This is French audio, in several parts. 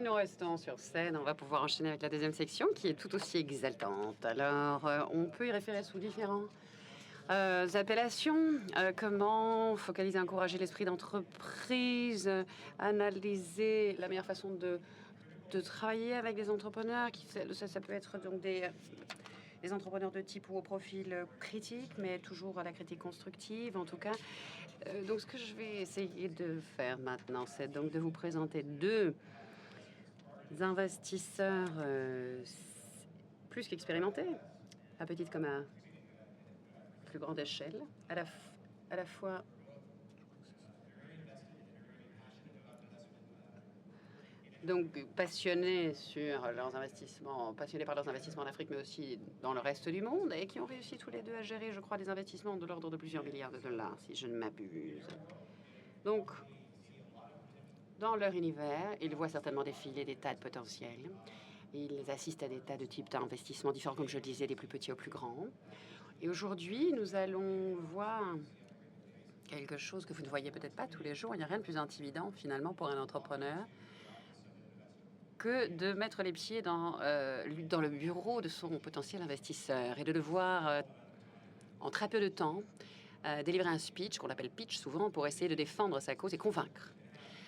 Nous restons sur scène, on va pouvoir enchaîner avec la deuxième section qui est tout aussi exaltante. Alors, on peut y référer sous différents appellations. Comment focaliser, encourager l'esprit d'entreprise, analyser la meilleure façon de travailler avec des entrepreneurs. Ça peut être donc des entrepreneurs de type ou au profil critique, mais toujours à la critique constructive, en tout cas. Donc, ce que je vais essayer de faire maintenant, c'est donc de vous présenter deux investisseurs plus qu'expérimentés, à petite comme à plus grande échelle, à la fois donc passionnés sur leurs investissements, passionnés par leurs investissements en Afrique, mais aussi dans le reste du monde, et qui ont réussi tous les deux à gérer, je crois, des investissements de l'ordre de plusieurs milliards de dollars, si je ne m'abuse. Donc, dans leur univers, ils voient certainement défiler des tas de potentiels. Ils assistent à des tas de types d'investissements différents, comme je le disais, des plus petits aux plus grands. Et aujourd'hui, nous allons voir quelque chose que vous ne voyez peut-être pas tous les jours. Il n'y a rien de plus intimidant, finalement, pour un entrepreneur que de mettre les pieds dans le bureau de son potentiel investisseur et de devoir, en très peu de temps, délivrer un speech, qu'on appelle pitch souvent, pour essayer de défendre sa cause et convaincre.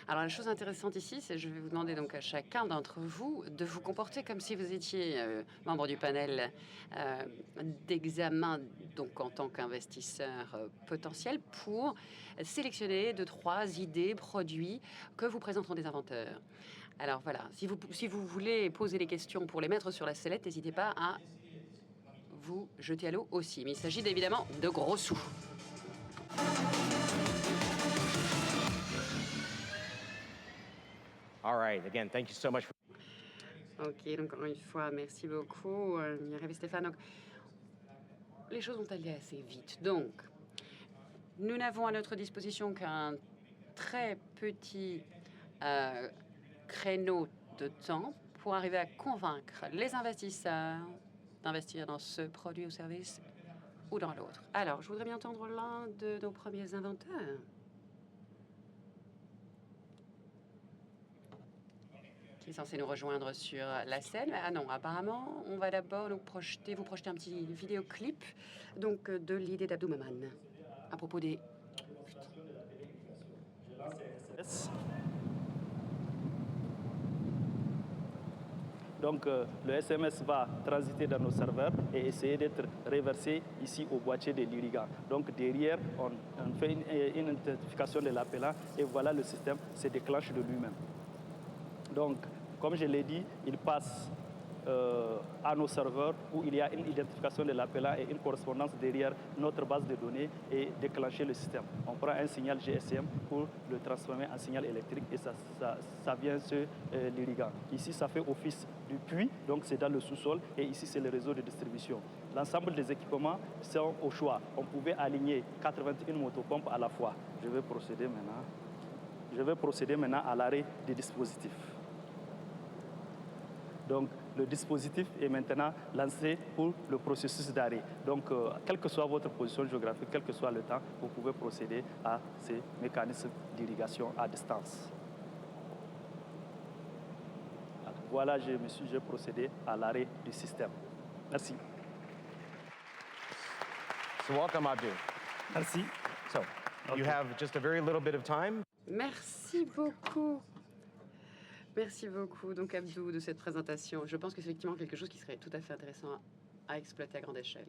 Alors, la chose intéressante ici, c'est que je vais vous demander donc à chacun d'entre vous de vous comporter comme si vous étiez membre du panel d'examen, donc en tant qu'investisseur potentiel, pour sélectionner 2-3 idées, produits que vous présenteront des inventeurs. Alors voilà, si vous voulez poser des questions pour les mettre sur la sellette, n'hésitez pas à vous jeter à l'eau aussi. Mais il s'agit évidemment de gros sous. All right, again, thank you so much. Ok, donc encore une fois, merci beaucoup, Myriam et Stéphane. Donc, les choses vont aller assez vite. Donc, nous n'avons à notre disposition qu'un très petit créneau de temps pour arriver à convaincre les investisseurs d'investir dans ce produit ou service ou dans l'autre. Alors, je voudrais bien entendre l'un de nos premiers inventeurs. Qui est censé nous rejoindre sur la scène. Ah non, apparemment, on va d'abord vous projeter un petit vidéoclip donc de l'idée d'Abdou Maman à propos des... Donc le SMS va transiter dans nos serveurs et essayer d'être reversé ici au boîtier de l'irrigant. Donc derrière, on fait une identification de l'appelant et voilà le système se déclenche de lui-même. Donc, comme je l'ai dit, il passe à nos serveurs où il y a une identification de l'appelant et une correspondance derrière notre base de données et déclencher le système. On prend un signal GSM pour le transformer en signal électrique et ça vient sur l'irrigant. Ici, ça fait office du puits, donc c'est dans le sous-sol et ici, c'est le réseau de distribution. L'ensemble des équipements sont au choix. On pouvait aligner 81 motopompes à la fois. Je vais procéder maintenant à l'arrêt des dispositifs. Donc, le dispositif est maintenant lancé pour le processus d'arrêt. Donc, quelle que soit votre position géographique, quel que soit le temps, vous pouvez procéder à ces mécanismes d'irrigation à distance. Voilà, j'ai procédé à l'arrêt du système. Merci. So welcome, Abdou. Merci. So you have just a very little bit of time. Merci beaucoup. Merci beaucoup, donc Abdou, de cette présentation. Je pense que c'est effectivement quelque chose qui serait tout à fait intéressant à exploiter à grande échelle.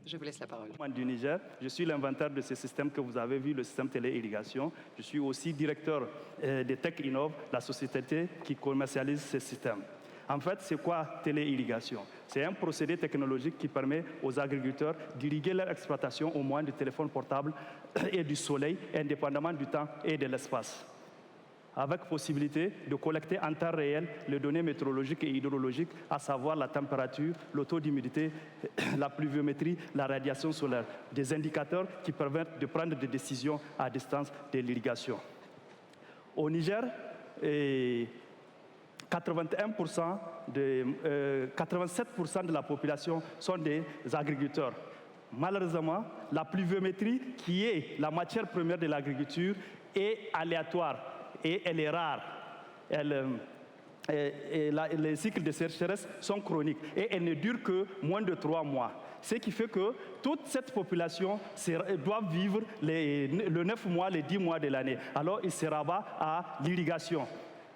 Je vous laisse la parole. Du Niger, je suis l'inventeur de ce système que vous avez vu, le système télé-irrigation. Je suis aussi directeur de Tech Innov, la société qui commercialise ce système. En fait, c'est quoi télé-irrigation? C'est un procédé technologique qui permet aux agriculteurs d'irriguer leur exploitation au moyen du téléphone portable et du soleil, indépendamment du temps et de l'espace, avec possibilité de collecter en temps réel les données météorologiques et hydrologiques, à savoir la température, le taux d'humidité, la pluviométrie, la radiation solaire, des indicateurs qui permettent de prendre des décisions à distance de l'irrigation. Au Niger, 87% de la population sont des agriculteurs. Malheureusement, la pluviométrie, qui est la matière première de l'agriculture, est aléatoire. Et elle est rare. Elle les cycles de sécheresse sont chroniques et elles ne durent que moins de 3 mois. Ce qui fait que toute cette population doit vivre les 9 mois, les 10 mois de l'année. Alors il se rabat à l'irrigation.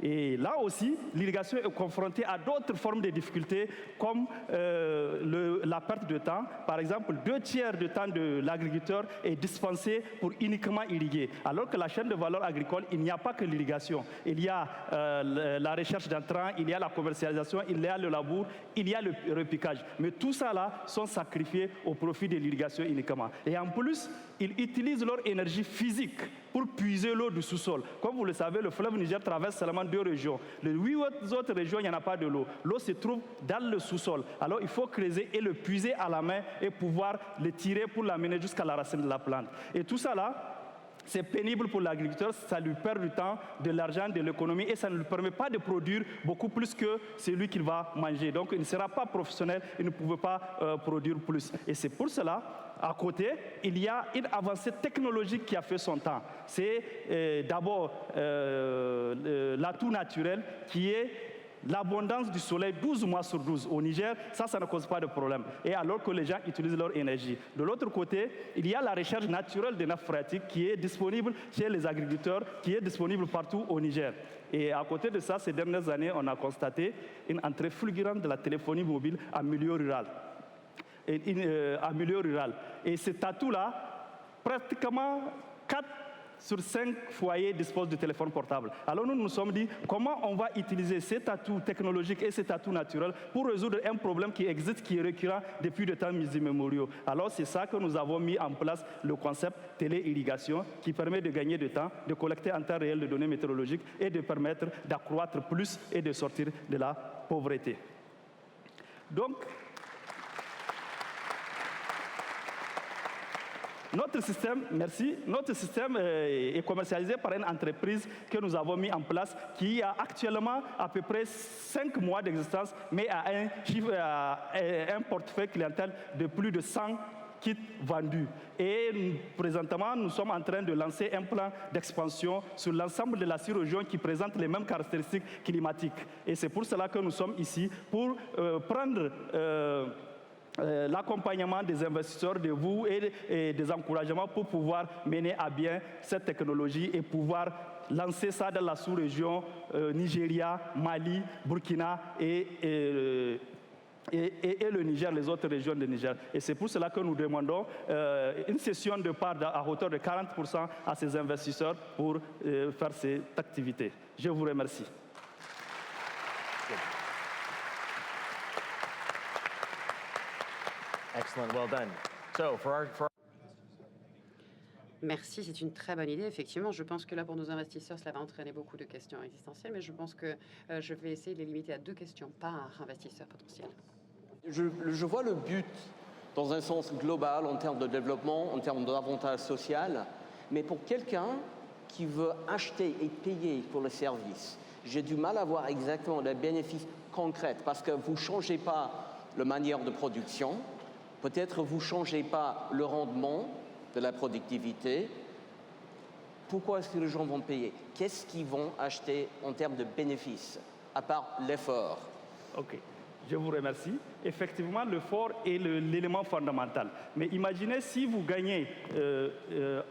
Et là aussi, l'irrigation est confrontée à d'autres formes de difficultés comme la perte de temps. Par exemple, 2/3 du temps de l'agriculteur est dispensé pour uniquement irriguer. Alors que la chaîne de valeur agricole, il n'y a pas que l'irrigation. Il y a la recherche d'intrants, il y a la commercialisation, il y a le labour, il y a le repiquage. Mais tout ça là sont sacrifiés au profit de l'irrigation uniquement. Et en plus, ils utilisent leur énergie physique pour puiser l'eau du sous-sol. Comme vous le savez, le fleuve Niger traverse seulement 2 régions. Les 8 autres régions, il n'y en a pas de l'eau. L'eau se trouve dans le sous-sol. Alors il faut creuser et le puiser à la main et pouvoir le tirer pour l'amener jusqu'à la racine de la plante. Et tout ça là, c'est pénible pour l'agriculteur, ça lui perd du temps, de l'argent, de l'économie et ça ne lui permet pas de produire beaucoup plus que celui qu'il va manger. Donc il ne sera pas professionnel, il ne pouvait pas produire plus. Et c'est pour cela, à côté, il y a une avancée technologique qui a fait son temps. C'est d'abord l'atout naturel qui est l'abondance du soleil 12 mois sur 12. Au Niger, ça ne cause pas de problème. Et alors que les gens utilisent leur énergie. De l'autre côté, il y a la recherche naturelle des nappes phréatiques qui est disponible chez les agriculteurs, qui est disponible partout au Niger. Et à côté de ça, ces dernières années, on a constaté une entrée fulgurante de la téléphonie mobile en milieu rural. Et cet atout-là, pratiquement 4 sur 5 foyers disposent de téléphone portable. Alors nous nous sommes dit, comment on va utiliser cet atout technologique et cet atout naturel pour résoudre un problème qui existe, qui est récurrent depuis de temps immémoriaux. Alors c'est ça que nous avons mis en place, le concept télé-irrigation, qui permet de gagner du temps, de collecter en temps réel les données météorologiques et de permettre d'accroître plus et de sortir de la pauvreté. Donc, notre système est commercialisé par une entreprise que nous avons mis en place qui a actuellement à peu près 5 mois d'existence, mais a un portefeuille clientèle de plus de 100 kits vendus. Et présentement, nous sommes en train de lancer un plan d'expansion sur l'ensemble de la 6 régions qui présentent les mêmes caractéristiques climatiques. Et c'est pour cela que nous sommes ici, pour prendre l'accompagnement des investisseurs, de vous et des encouragements pour pouvoir mener à bien cette technologie et pouvoir lancer ça dans la sous-région Nigeria, Mali, Burkina et le Niger, les autres régions du Niger. Et c'est pour cela que nous demandons une cession de part à hauteur de 40% à ces investisseurs pour faire cette activité. Je vous remercie. Excellent, well done. So Merci, c'est une très bonne idée. Effectivement, je pense que là, pour nos investisseurs, cela va entraîner beaucoup de questions existentielles, mais je pense que je vais essayer de les limiter à 2 questions par investisseur potentiel. Je vois le but dans un sens global, en termes de développement, en termes d'avantage social, mais pour quelqu'un qui veut acheter et payer pour le service, j'ai du mal à voir exactement les bénéfices concrets, parce que vous ne changez pas la manière de production, peut-être vous ne changez pas le rendement de la productivité. Pourquoi est-ce que les gens vont payer? Qu'est-ce qu'ils vont acheter en termes de bénéfices, à part l'effort? Ok, je vous remercie. Effectivement, l'effort est l'élément fondamental. Mais imaginez si vous gagnez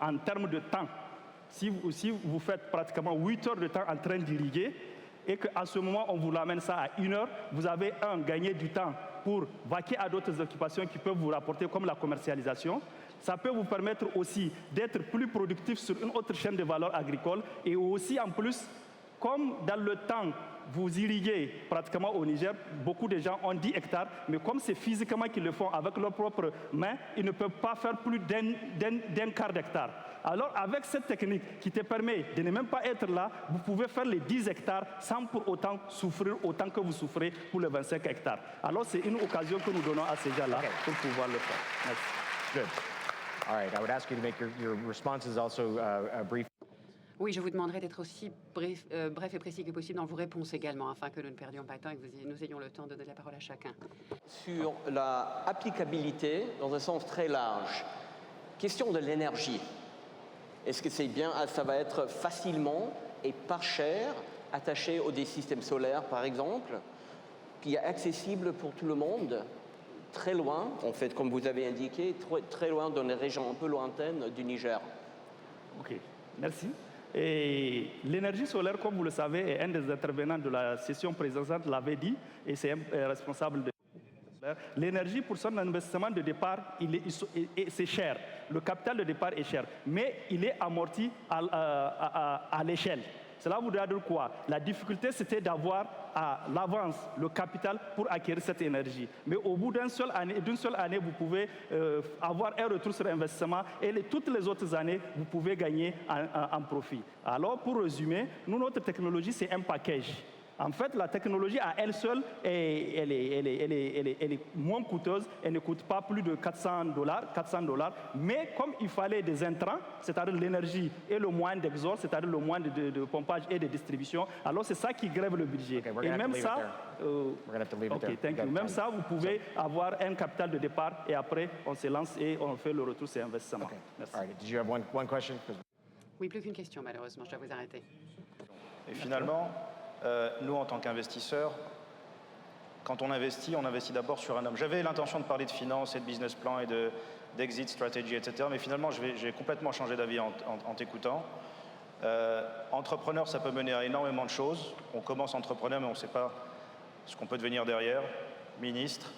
en termes de temps, si vous faites pratiquement 8 heures de temps en train d'irriguer, et qu'à ce moment, on vous ramène ça à 1 heure, vous avez gagné du temps pour vaquer à d'autres occupations qui peuvent vous rapporter, comme la commercialisation. Ça peut vous permettre aussi d'être plus productif sur une autre chaîne de valeur agricole. Et aussi, en plus, comme dans le temps, vous irriguez pratiquement au Niger, beaucoup de gens ont 10 hectares, mais comme c'est physiquement qu'ils le font avec leurs propres mains, ils ne peuvent pas faire plus d'un quart d'hectare. Alors, avec cette technique qui te permet de ne même pas être là, vous pouvez faire les 10 hectares sans pour autant souffrir autant que vous souffrez pour les 25 hectares. Alors, c'est une occasion que nous donnons à ces gens-là pour pouvoir le faire. Merci. good. All right, I would ask you to make your responses also brief. Oui, je vous demanderai d'être aussi bref et précis que possible dans vos réponses également, afin que nous ne perdions pas de temps et que nous ayons le temps de donner la parole à chacun. Sur l'applicabilité, dans un sens très large, question de l'énergie. Est-ce que c'est bien, ça va être facilement et pas cher attaché aux des systèmes solaires, par exemple, qui est accessible pour tout le monde, très loin, en fait, comme vous avez indiqué, très loin dans les régions un peu lointaines du Niger. OK, merci. Et l'énergie solaire, comme vous le savez, est un des intervenants de la session précédente l'avait dit, et c'est un responsable de l'énergie. Pour son investissement de départ, c'est cher. Le capital de départ est cher, mais il est amorti à l'échelle. Cela voudrait dire quoi? La difficulté, c'était d'avoir à l'avance le capital pour acquérir cette énergie. Mais au bout d'une seule année, vous pouvez avoir un retour sur investissement et toutes les autres années, vous pouvez gagner en profit. Alors, pour résumer, notre technologie, c'est un package. En fait, la technologie à elle seule, elle est moins coûteuse. Elle ne coûte pas plus de $400. Mais comme il fallait des intrants, c'est-à-dire l'énergie et le moyen d'exor, c'est-à-dire le moyen de pompage et de distribution, alors c'est ça qui grève le budget. Okay, et même ça, même ça, vous pouvez avoir un capital de départ et après, on se lance et on fait le retour sur investissement. Okay. Merci. All right. Did you have one question? Oui, plus qu'une question, malheureusement. Je dois vous arrêter. Et finalement, nous, en tant qu'investisseurs, quand on investit d'abord sur un homme. J'avais l'intention de parler de finance et de business plan et d'exit strategy, etc. Mais finalement, j'ai complètement changé d'avis en t'écoutant. Entrepreneur, ça peut mener à énormément de choses. On commence entrepreneur, mais on ne sait pas ce qu'on peut devenir derrière. Ministre,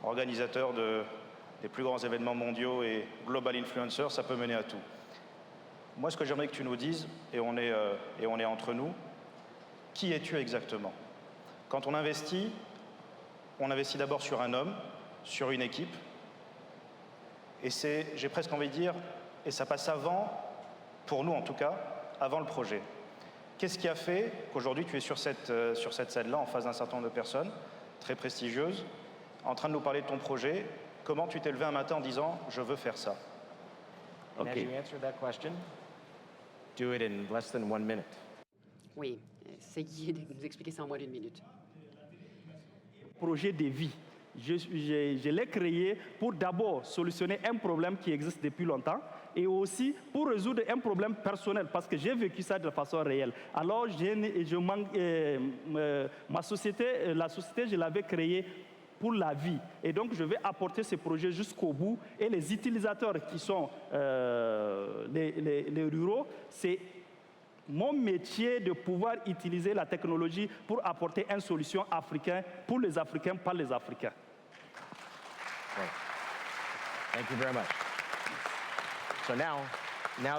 organisateur des plus grands événements mondiaux et global influencer, ça peut mener à tout. Moi, ce que j'aimerais que tu nous dises, et on est entre nous, qui es-tu exactement? Quand on investit d'abord sur un homme, sur une équipe, et j'ai presque envie de dire, et ça passe avant, pour nous en tout cas, avant le projet. Qu'est-ce qui a fait qu'aujourd'hui tu es sur cette scène-là, en face d'un certain nombre de personnes, très prestigieuses, en train de nous parler de ton projet? Comment tu t'es levé un matin en disant « je veux faire ça » And as you answer that question, do it in less than 1 minute. Oui, essayez de nous expliquer ça en moins d'1 minute. Projet de vie. Je l'ai créé pour d'abord solutionner un problème qui existe depuis longtemps et aussi pour résoudre un problème personnel parce que j'ai vécu ça de façon réelle. Alors, la société, je l'avais créée pour la vie. Et donc, je vais apporter ce projet jusqu'au bout. Et les utilisateurs qui sont les ruraux, c'est mon métier de pouvoir utiliser la technologie pour apporter une solution africaine pour les Africains, par les Africains. Great. Thank you very much. So now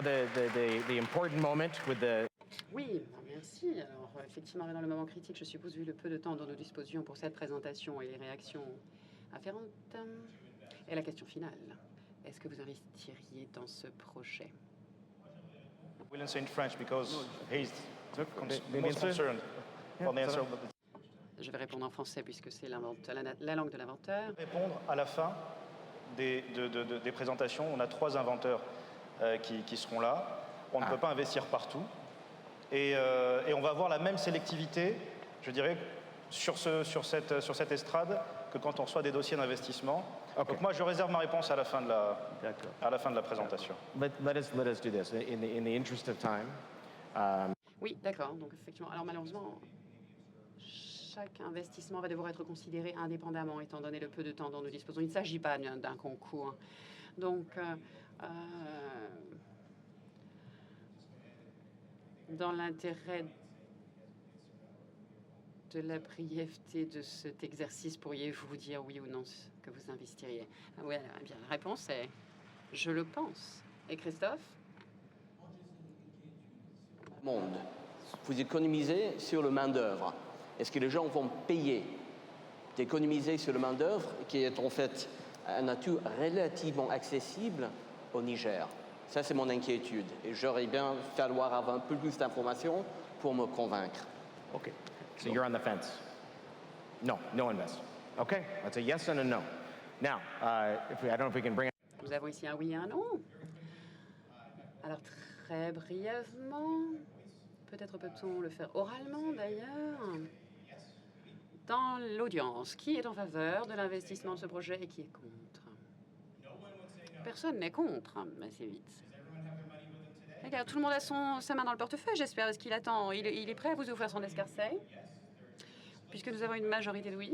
the important moment with the... Oui, merci. Alors, effectivement, dans le moment critique, je suppose, vu le peu de temps dont nous disposions pour cette présentation et les réactions afférentes. Et la question finale, est-ce que vous investiriez dans ce projet? We'll answer in French because he's the most answer? concerned on the answer. Je vais répondre en français puisque c'est la langue de l'inventeur. Répondre à la fin des présentations. On a 3 inventeurs qui seront là. On ne peut pas investir partout. Et on va avoir la même sélectivité, je dirais, sur cette estrade que quand on reçoit des dossiers d'investissement. Okay. Donc moi, je réserve ma réponse à la fin de la présentation. Let us do this in the interest of time. Oui, d'accord. Donc, effectivement, alors malheureusement, chaque investissement va devoir être considéré indépendamment, étant donné le peu de temps dont nous disposons. Il ne s'agit pas d'un concours. Donc, dans l'intérêt de la brièveté de cet exercice, pourriez-vous dire oui ou non que vous investiriez? Oui, eh bien, la réponse est « je le pense ». Et Christophe? Monde. Vous économisez sur le main-d'œuvre. Est-ce que les gens vont payer d'économiser sur le main-d'œuvre qui est en fait un atout relativement accessible au Niger? Ça, c'est mon inquiétude. Et j'aurais bien falloir avoir un peu plus d'informations pour me convaincre. Okay. So you're on the fence. No invest. Okay, that's a yes and a no. Now, I don't know if we can bring... Nous avons ici un oui et un non. Alors, très brièvement, peut-être peut-on le faire oralement d'ailleurs, dans l'audience. Qui est en faveur de l'investissement de ce projet et qui est contre? Personne n'est contre, mais c'est vite. Regarde, tout le monde a sa main dans le portefeuille, j'espère. Est-ce qu'il attend? Il est prêt à vous offrir son escarcelle? Puisque nous avons une majorité de oui.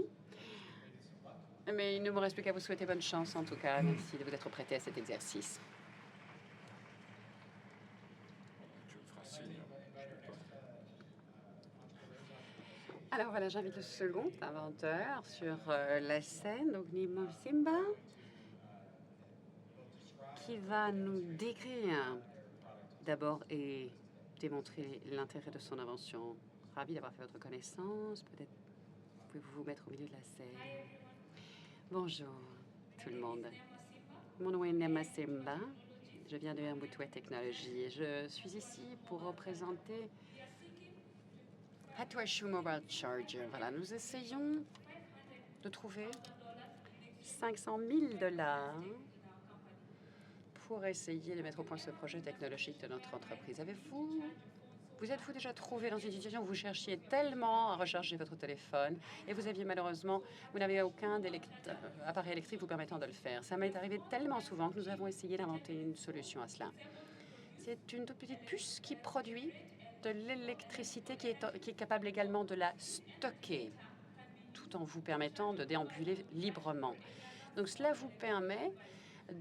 Mais il ne me reste plus qu'à vous souhaiter bonne chance, en tout cas. Merci de vous être prêté à cet exercice. Tu me feras signe. Alors voilà, j'invite le second inventeur sur la scène, donc Nimo Simba, qui va nous décrire d'abord et démontrer l'intérêt de son invention. Ravi d'avoir fait votre connaissance. Peut-être pouvez-vous vous mettre au milieu de la scène. Bonjour tout le monde. Mon nom est Nema Simba. Je viens de Mbutwe Technology et je suis ici pour représenter Hatwashu Mobile Charger. Voilà, nous essayons de trouver 500 000 $ pour essayer de mettre au point ce projet technologique de notre entreprise. Vous êtes-vous déjà trouvé dans une situation où vous cherchiez tellement à recharger votre téléphone et vous n'avez aucun appareil électrique vous permettant de le faire? Ça m'est arrivé tellement souvent que nous avons essayé d'inventer une solution à cela. C'est une toute petite puce qui produit de l'électricité qui est capable également de la stocker tout en vous permettant de déambuler librement. Donc cela vous permet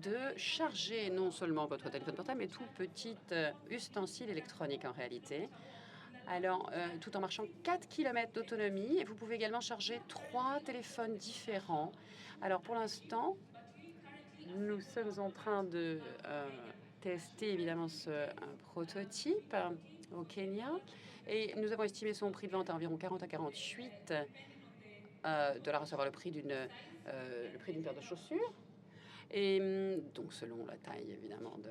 de charger non seulement votre téléphone portable, mais tout petit ustensile électronique en réalité. Alors, tout en marchant 4 km d'autonomie, et vous pouvez également charger 3 téléphones différents. Alors, pour l'instant, nous sommes en train de tester évidemment ce prototype au Kenya, et nous avons estimé son prix de vente à environ 40 à 48 dollars, à savoir le prix d'une paire de chaussures. Et donc, selon la taille, évidemment, de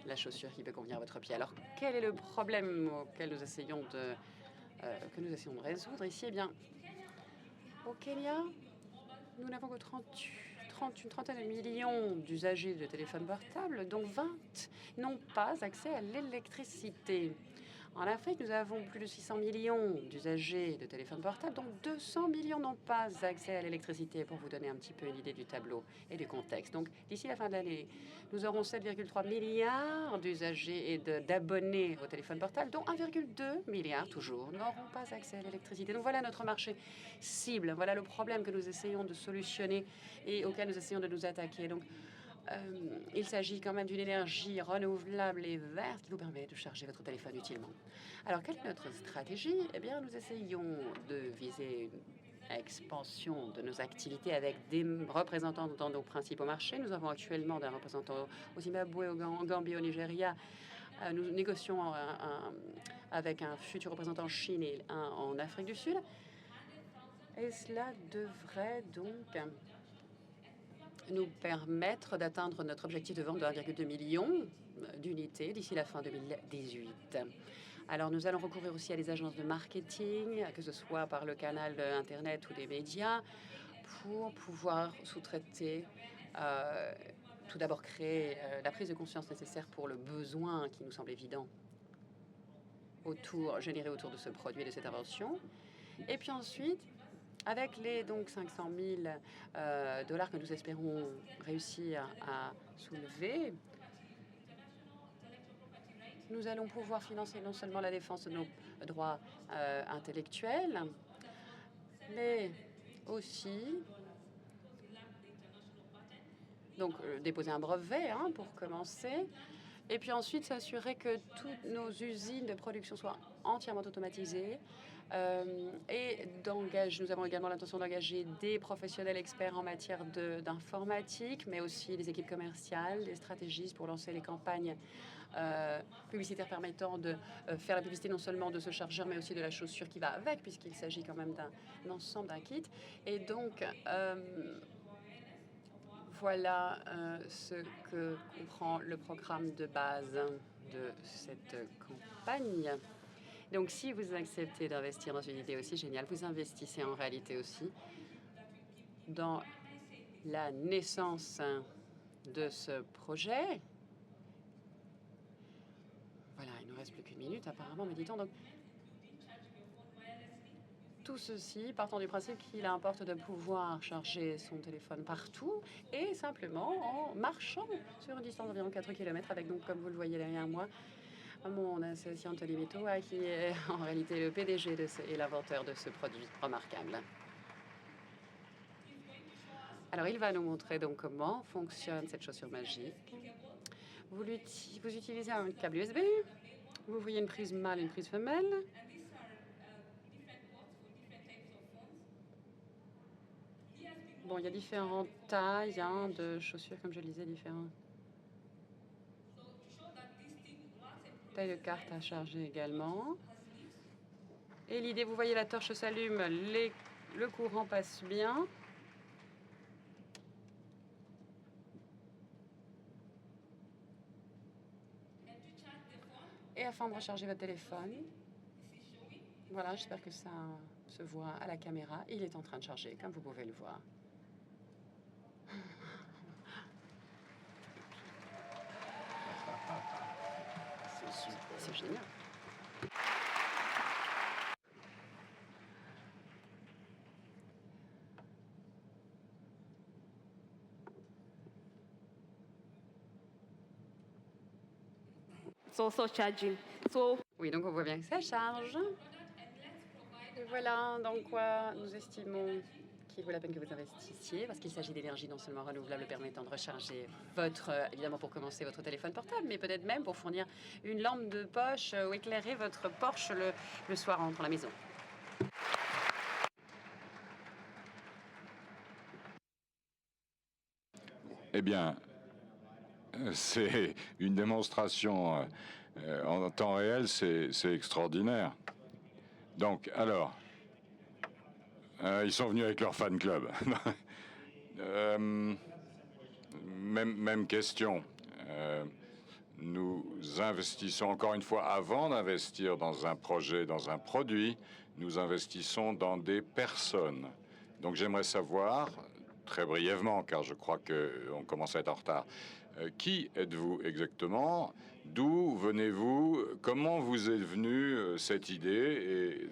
la chaussure qui peut convenir à votre pied. Alors, quel est le problème auquel nous essayons que nous essayons de résoudre ici? Eh bien, au Kenya, nous n'avons que une trentaine de millions d'usagers de téléphones portables, dont 20 n'ont pas accès à l'électricité. En Afrique, nous avons plus de 600 millions d'usagers de téléphones portables, dont 200 millions n'ont pas accès à l'électricité, pour vous donner un petit peu une idée du tableau et du contexte. Donc, d'ici la fin de l'année, nous aurons 7,3 milliards d'usagers et d'abonnés au téléphone portable, dont 1,2 milliard, toujours, n'auront pas accès à l'électricité. Donc, voilà notre marché cible. Voilà le problème que nous essayons de solutionner et auquel nous essayons de nous attaquer. Donc, il s'agit quand même d'une énergie renouvelable et verte qui vous permet de charger votre téléphone utilement. Alors, quelle est notre stratégie? Eh bien, nous essayons de viser une expansion de nos activités avec des représentants dans nos principaux marchés. Nous avons actuellement des représentants au Zimbabwe, au Gambie, au Nigeria. Nous négocions avec un futur représentant en Chine et un en Afrique du Sud. Et cela devrait donc nous permettre d'atteindre notre objectif de vente de 1,2 million d'unités d'ici la fin 2018. Alors, nous allons recourir aussi à des agences de marketing, que ce soit par le canal Internet ou des médias, pour pouvoir sous-traiter, tout d'abord créer la prise de conscience nécessaire pour le besoin qui nous semble évident généré autour de ce produit et de cette invention. Et puis ensuite, avec les 500 000 $ que nous espérons réussir à soulever, nous allons pouvoir financer non seulement la défense de nos droits intellectuels, mais aussi donc déposer un brevet pour commencer, et puis ensuite s'assurer que toutes nos usines de production soient entièrement automatisées. Nous avons également l'intention d'engager des professionnels experts en matière d'informatique, mais aussi des équipes commerciales, des stratégistes pour lancer les campagnes publicitaires permettant de faire la publicité non seulement de ce chargeur, mais aussi de la chaussure qui va avec, puisqu'il s'agit quand même d'un ensemble, d'un kit. Et donc, voilà ce que comprend le programme de base de cette campagne. Donc, si vous acceptez d'investir dans une idée aussi géniale, vous investissez en réalité aussi dans la naissance de ce projet. Voilà, il ne nous reste plus qu'une minute apparemment, mais dit-on. Donc, Tout ceci partant du principe qu'il importe de pouvoir charger son téléphone partout et simplement en marchant sur une distance d'environ 4 km avec, donc, comme vous le voyez derrière moi, mon associé Anthony Metoa, qui est en réalité le PDG et l'inventeur de ce produit remarquable. Alors, il va nous montrer donc comment fonctionne cette chaussure magique. Vous utilisez un câble USB, vous voyez une prise mâle et une prise femelle. Bon, il y a différentes tailles de chaussures, comme je le disais, différentes tailles de cartes à charger également. Et l'idée, vous voyez, la torche s'allume, le courant passe bien. Et afin de recharger votre téléphone, voilà, j'espère que ça se voit à la caméra. Il est en train de charger, comme vous pouvez le voir. C'est génial. It's also charging. Oui, donc on voit bien que ça charge. Et voilà dans quoi nous estimons qu'il vaut la peine que vous investissiez, parce qu'il s'agit d'énergie non seulement renouvelable permettant de recharger évidemment pour commencer votre téléphone portable, mais peut-être même pour fournir une lampe de poche ou éclairer votre Porsche le soir en rentrant à la maison. Eh bien, c'est une démonstration en temps réel, c'est extraordinaire. Donc, alors, ils sont venus avec leur fan club. Même question. Nous investissons, encore une fois, avant d'investir dans un projet, dans un produit, nous investissons dans des personnes. Donc j'aimerais savoir, très brièvement, car je crois qu'on commence à être en retard, qui êtes-vous exactement? D'où venez-vous? Comment vous est venue cette idée? Et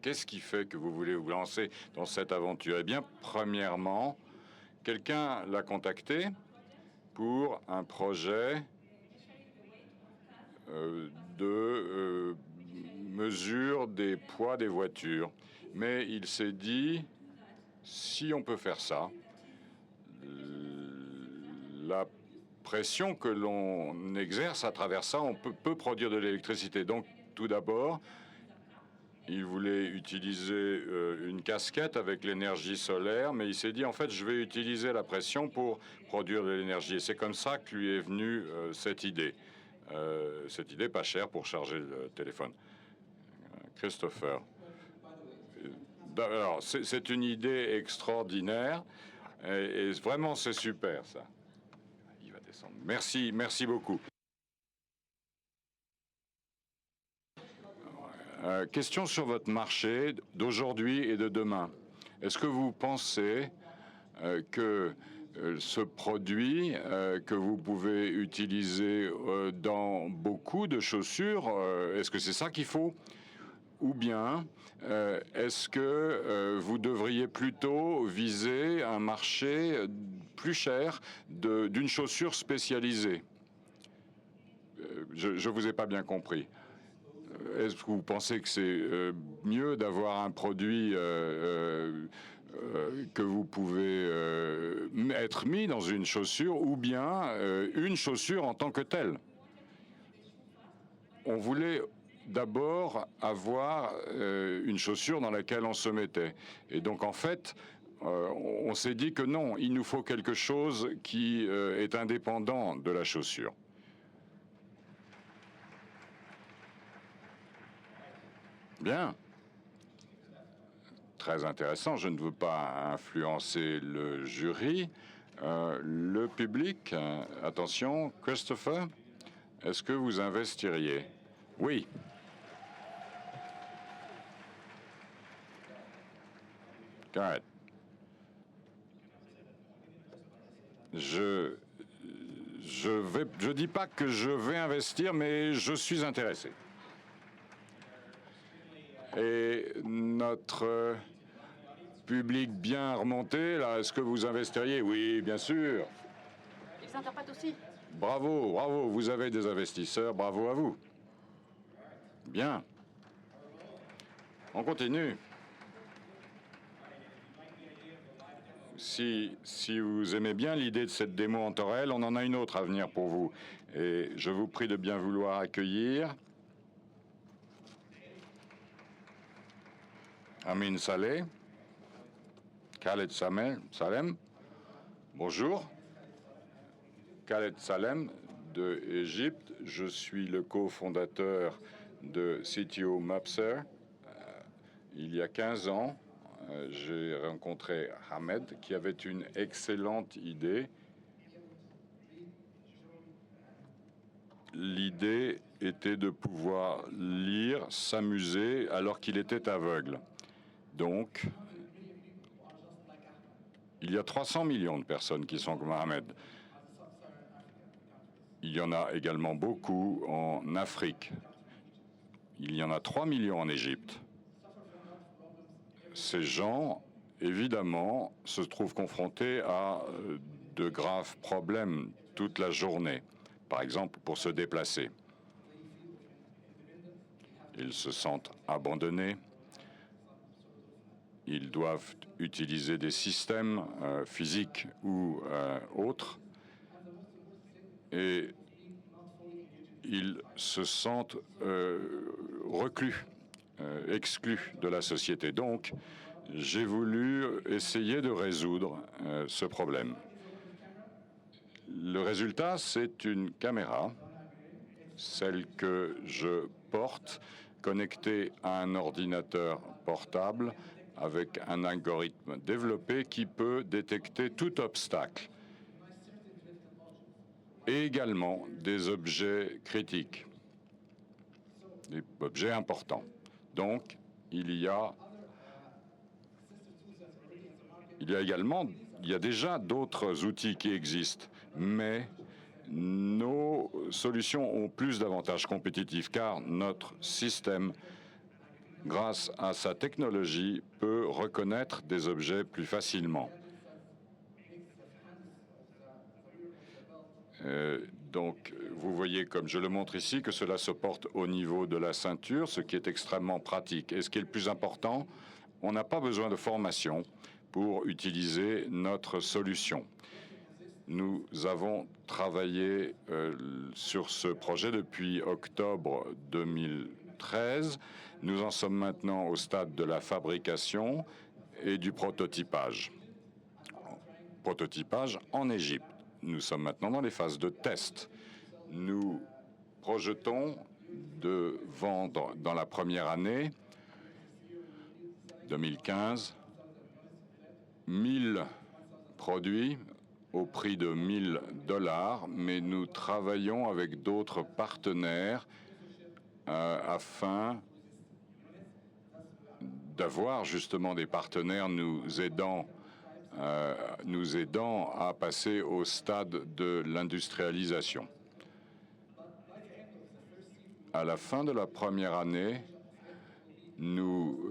qu'est-ce qui fait que vous voulez vous lancer dans cette aventure? Eh bien, premièrement, quelqu'un l'a contacté pour un projet de mesure des poids des voitures. Mais il s'est dit, si on peut faire ça, la pression que l'on exerce à travers ça, on peut produire de l'électricité. Donc, tout d'abord, il voulait utiliser une casquette avec l'énergie solaire, mais il s'est dit, en fait, je vais utiliser la pression pour produire de l'énergie. Et c'est comme ça que lui est venue cette idée pas chère pour charger le téléphone. Christopher. Alors, c'est une idée extraordinaire, et vraiment, c'est super, ça. Il va descendre. Merci beaucoup. Question sur votre marché d'aujourd'hui et de demain. Est-ce que vous pensez que ce produit que vous pouvez utiliser dans beaucoup de chaussures, est-ce que c'est ça qu'il faut? Ou bien est-ce que vous devriez plutôt viser un marché plus cher d'une chaussure spécialisée? Je ne vous ai pas bien compris. Est-ce que vous pensez que c'est mieux d'avoir un produit que vous pouvez être mis dans une chaussure, ou bien une chaussure en tant que telle? On voulait d'abord avoir une chaussure dans laquelle on se mettait. Et donc, en fait, on s'est dit que non, il nous faut quelque chose qui est indépendant de la chaussure. Bien. Très intéressant. Je ne veux pas influencer le jury. Le public, attention, Christopher, est-ce que vous investiriez? Oui. Garrett. Je dis pas que je vais investir, mais je suis intéressé. Et notre public bien remonté, là, est-ce que vous investiriez? Oui, bien sûr. Ils s'interprètent aussi. Bravo, bravo, vous avez des investisseurs, bravo à vous. Bien. On continue. Si vous aimez bien l'idée de cette démo en Torel, on en a une autre à venir pour vous. Et je vous prie de bien vouloir accueillir Amin Saleh, Khaled Salem. Bonjour. Khaled Salem de Égypte. Je suis le cofondateur de CTO Mapser. Il y a 15 ans, j'ai rencontré Ahmed qui avait une excellente idée. L'idée était de pouvoir lire, s'amuser alors qu'il était aveugle. Donc, il y a 300 millions de personnes qui sont comme Ahmed. Il y en a également beaucoup en Afrique. Il y en a 3 millions en Égypte. Ces gens, évidemment, se trouvent confrontés à de graves problèmes toute la journée. Par exemple, pour se déplacer. Ils se sentent abandonnés. Ils doivent utiliser des systèmes physiques ou autres. Et ils se sentent reclus, exclus de la société. Donc, j'ai voulu essayer de résoudre ce problème. Le résultat, c'est une caméra, celle que je porte, connectée à un ordinateur portable avec un algorithme développé qui peut détecter tout obstacle et également des objets critiques, des objets importants. Donc, il y a déjà d'autres outils qui existent, mais nos solutions ont plus d'avantages compétitifs car notre système, grâce à sa technologie, peut reconnaître des objets plus facilement. Donc, vous voyez, comme je le montre ici, que cela se porte au niveau de la ceinture, ce qui est extrêmement pratique. Et ce qui est le plus important, on n'a pas besoin de formation pour utiliser notre solution. Nous avons travaillé sur ce projet depuis octobre 2013. Nous en sommes maintenant au stade de la fabrication et du prototypage. Prototypage en Égypte. Nous sommes maintenant dans les phases de test. Nous projetons de vendre dans la première année, 2015, 1000 produits au prix de $1000, mais nous travaillons avec d'autres partenaires afin d'avoir justement des partenaires nous aidant à passer au stade de l'industrialisation. À la fin de la première année, nous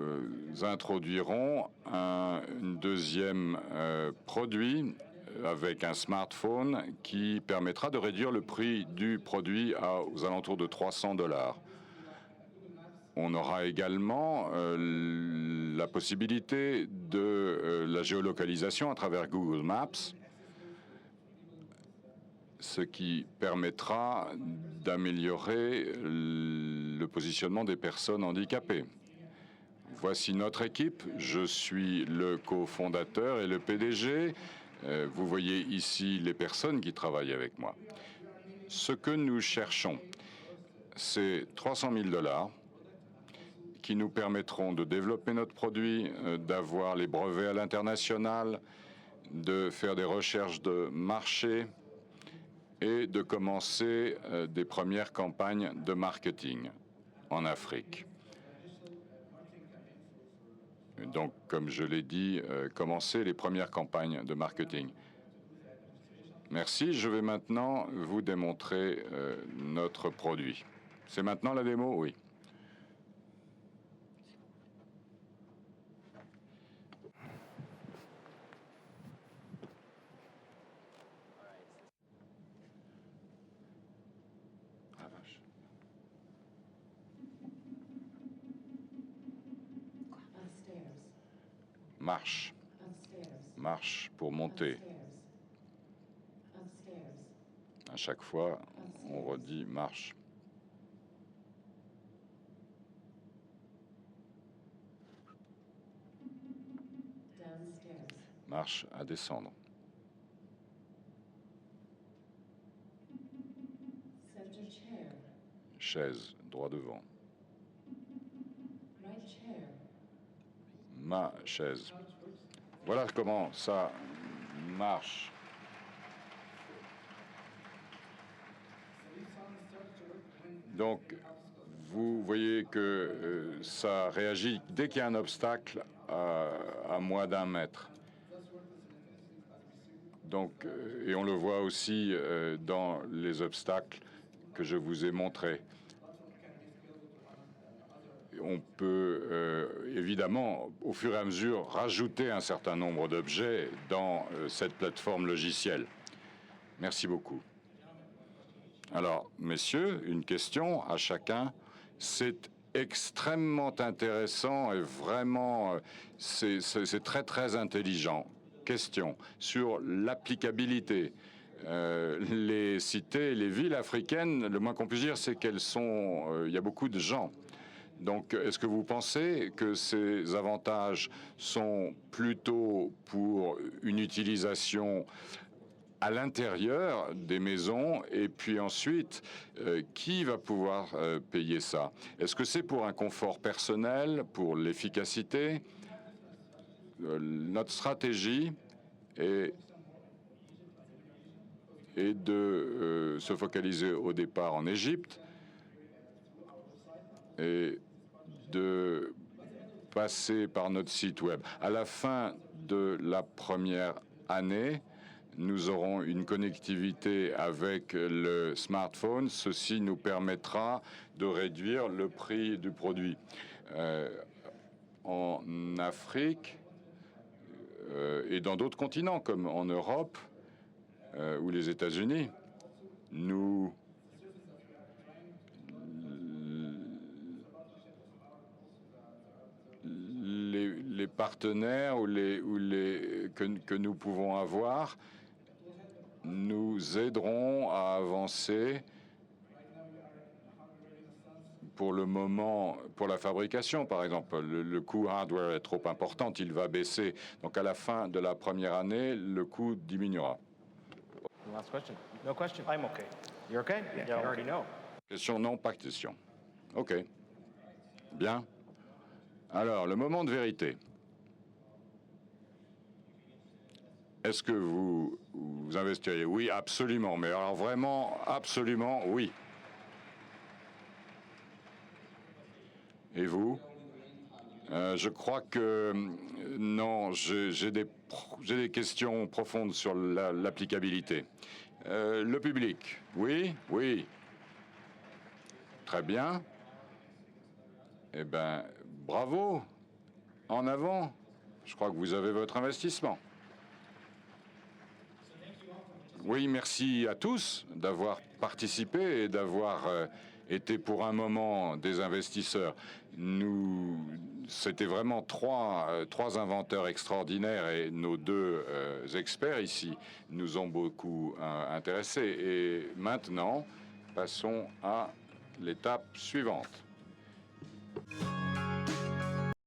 introduirons un deuxième produit avec un smartphone qui permettra de réduire le prix du produit aux alentours de $300. On aura également la possibilité de la géolocalisation à travers Google Maps, ce qui permettra d'améliorer le positionnement des personnes handicapées. Voici notre équipe. Je suis le cofondateur et le PDG. Vous voyez ici les personnes qui travaillent avec moi. Ce que nous cherchons, c'est $300 000 qui nous permettront de développer notre produit, d'avoir les brevets à l'international, de faire des recherches de marché et de commencer des premières campagnes de marketing en Afrique. Donc, comme je l'ai dit, commencer les premières campagnes de marketing. Merci. Je vais maintenant vous démontrer notre produit. C'est maintenant la démo? Oui. Marche. Marche pour monter. À chaque fois, on redit marche. Marche à descendre. Chaise, droit devant. Ma chaise. Voilà comment ça marche. Donc, vous voyez que ça réagit dès qu'il y a un obstacle à moins d'1 mètre. Donc, et on le voit aussi dans les obstacles que je vous ai montrés. On peut évidemment, au fur et à mesure, rajouter un certain nombre d'objets dans cette plateforme logicielle. Merci beaucoup. Alors, messieurs, une question à chacun. C'est extrêmement intéressant et vraiment, c'est très, très intelligent. Question sur l'applicabilité. Les cités, les villes africaines, le moins qu'on puisse dire, c'est qu'elles sont... il y a beaucoup de gens. Donc, est-ce que vous pensez que ces avantages sont plutôt pour une utilisation à l'intérieur des maisons, et puis ensuite, qui va pouvoir payer ça? Est-ce que c'est pour un confort personnel, pour l'efficacité? Notre stratégie est de se focaliser au départ en Égypte et de passer par notre site web. À la fin de la première année, nous aurons une connectivité avec le smartphone. Ceci nous permettra de réduire le prix du produit. En Afrique et dans d'autres continents, comme en Europe ou les États-Unis, les partenaires que nous pouvons avoir nous aideront à avancer pour le moment, pour la fabrication, par exemple. Le coût hardware est trop important, il va baisser. Donc à la fin de la première année, le coût diminuera. Last question. No question. I'm okay. You're okay? Yeah, you already know. Question? Non, pas de question. OK. Bien. Alors, le moment de vérité. Est-ce que vous investiriez? Oui, absolument. Mais alors vraiment, absolument, oui. Et vous? Je crois que non, j'ai des questions profondes sur l'applicabilité. Le public? Oui? Oui. Très bien. Eh bien, bravo. En avant. Je crois que vous avez votre investissement. Oui, merci à tous d'avoir participé et d'avoir été pour un moment des investisseurs. C'était vraiment trois inventeurs extraordinaires et nos deux experts ici nous ont beaucoup intéressés. Et maintenant, passons à l'étape suivante.